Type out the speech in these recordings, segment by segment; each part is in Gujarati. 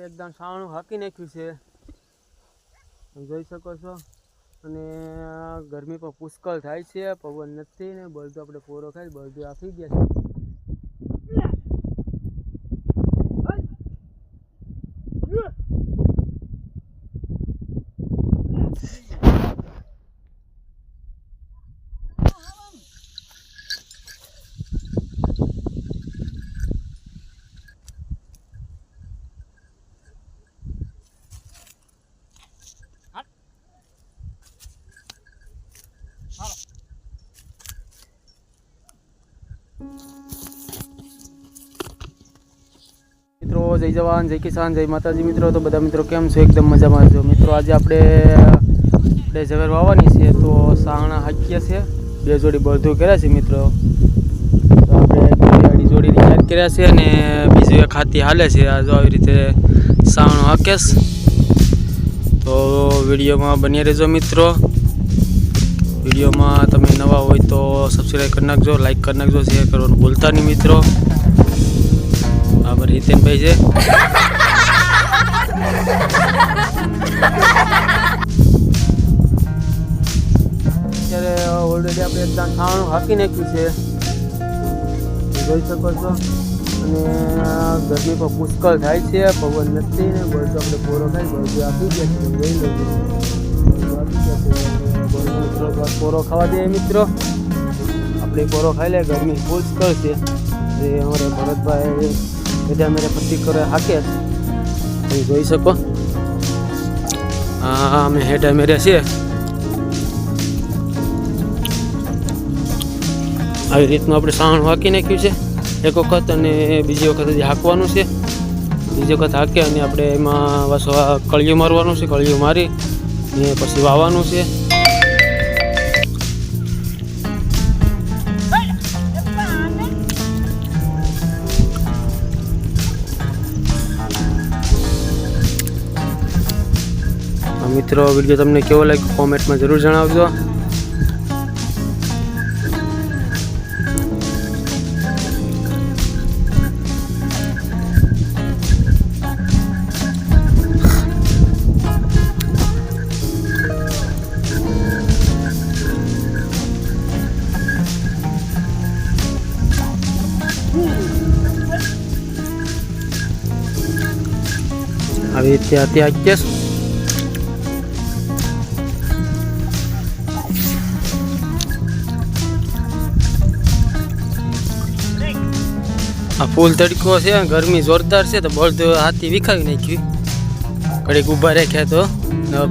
એકદમ સાવણું હાકી નાખ્યું છે, જોઈ શકો છો। અને ગરમી પણ પુષ્કળ થાય છે, પવન નથી ને બળદો આપણે પોરો ખાઈ બળદો આપી ગયા છે। મિત્રો જય જવાન જય કિસાન જય માતાજી। મિત્રો તો બધા મિત્રો કેમ છો? એકદમ મજામાં છો મિત્રો। આજે આપણે ઝવેર વાવવાની છે, તો સાવણા હાક્યા છે, 2 જોડી બળદો કર્યા છે મિત્રો। તો આપણે અડી જોડી રિચાર્જ કર્યા છે અને બીજું એક હાથી હાલે છે। આ જો આવી રીતે સાવણું હાકેશ, તો વિડીયોમાં બની રહેજો મિત્રો। વિડીયોમાં તમે નવા હોય તો સબસ્ક્રાઈબ કરી નાખજો, લાઈક કરી નાખજો, શેર કરવાનું ભૂલતા નહીં મિત્રો। આભાર હિતેનભાઈ છે। અત્યારે ઓલરેડી આપણે એકદમ સાવણું હાકી નાખ્યું છે, જોઈ શકો છો। અને ગરમી પણ પુષ્કળ થાય છે, પવન નથી ને બળદો આપણે પોરો ખાઈ બળદો આપી ગયા છે, જોઈ લેજો બળદો આપી ગયા છે। બળદો પોરો ખાવા દે મિત્રો, આપણે પોરો ખાઈ લે, ગરમી પુષ્કળ છે। એ અમારે ભરતભાઈ બધા મેરે પટ્ટી કરે હાકે, તમે જોઈ શકો। હા અમે હેઠા મેરે છે, આવી રીતનું આપણે સાવણ હાકી નાખ્યું છે એક વખત, અને બીજી વખત હજી હાંકવાનું છે। બીજી વખત હાકે અને આપણે એમાં બસ કળિયું મારવાનું છે, કળિયું મારી ને પછી વાવવાનું છે। મિત્રો વિડીયો તમને કેવો લાગ્યો કોમેન્ટમાં જરૂર જણાવજો। આવી રીતે હાથી હાક્યા છે। આ ફૂલ તડકો છે, ગરમી જોરદાર છે, તો બળદો હાથી વિખાવી નાખ્યું, ઘડીક ઊભા રાખ્યા તો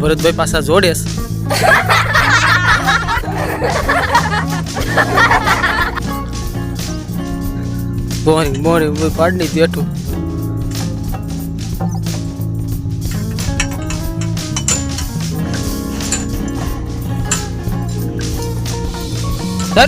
ભરતભાઈ પાછા જોડેશ। બોરી બોરી પાડી દીધું એઠું। અરે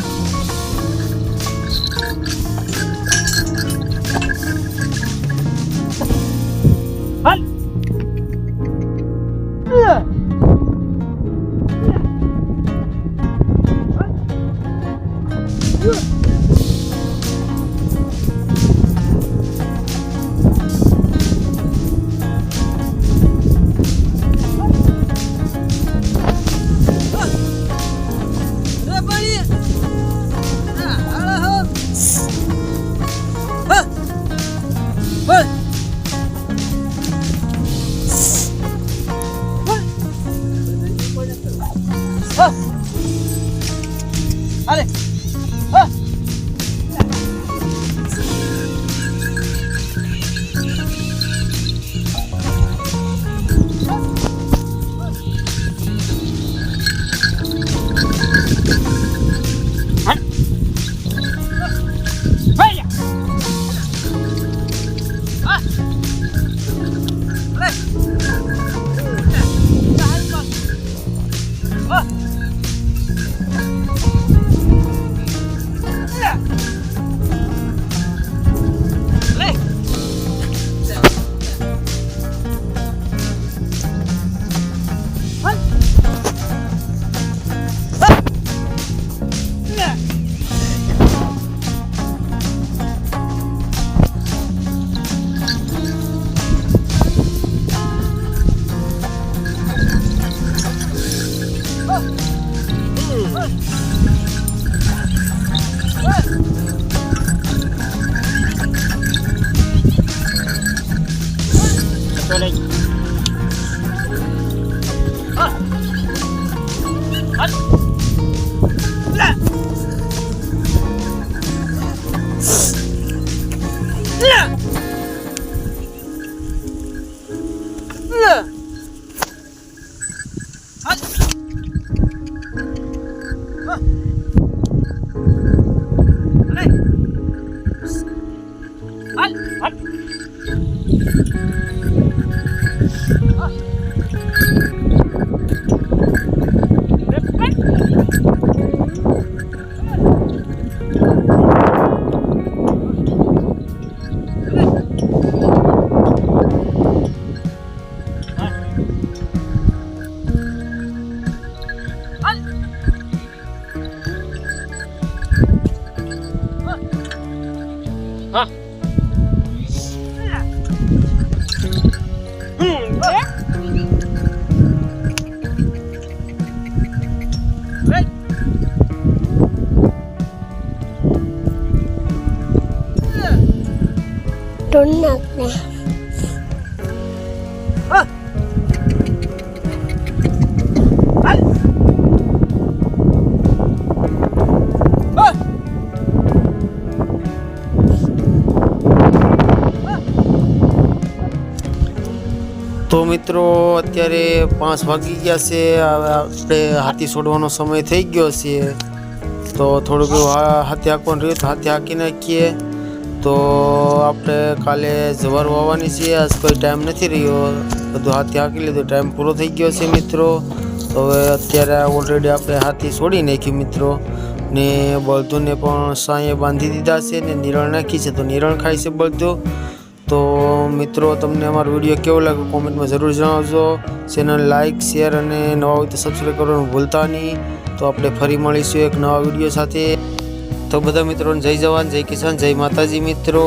Don't knock me. તો મિત્રો અત્યારે 5 વાગી ગયા છે. હવે આપણે હાથી છોડવાનો સમય થઈ ગયો છે. તો થોડુંક હાથી હાંકવાનું રહ્યું તો હાથી હાંકી નાખીએ. તો આપણે કાલે જવાર વાવવાની છે. આજ કોઈ ટાઈમ નથી રહ્યો, બધું હાથી હાંકી લીધું, ટાઈમ પૂરો થઈ ગયો છે મિત્રો. તો હવે અત્યારે ઓલરેડી આપણે હાથી છોડી નાખ્યું મિત્રો, ને બળદોને પણ સાંયે બાંધી દીધા છે ને નિરણ નાખી છે. તો નિરણ ખાય છે બળદો. તો મિત્રો તમને અમારો વિડીયો કેવો લાગ્યો કોમેન્ટમાં જરૂર જણાવજો. ચેનલ લાઇક શેર અને નવા હોય તો સબસ્ક્રાઈબ કરવાનું ભૂલતા નહીં. તો આપણે ફરી મળીશું એક નવા વિડીયો સાથે. તો બધા મિત્રોને જય જવાન, જય કિસાન, જય માતાજી મિત્રો.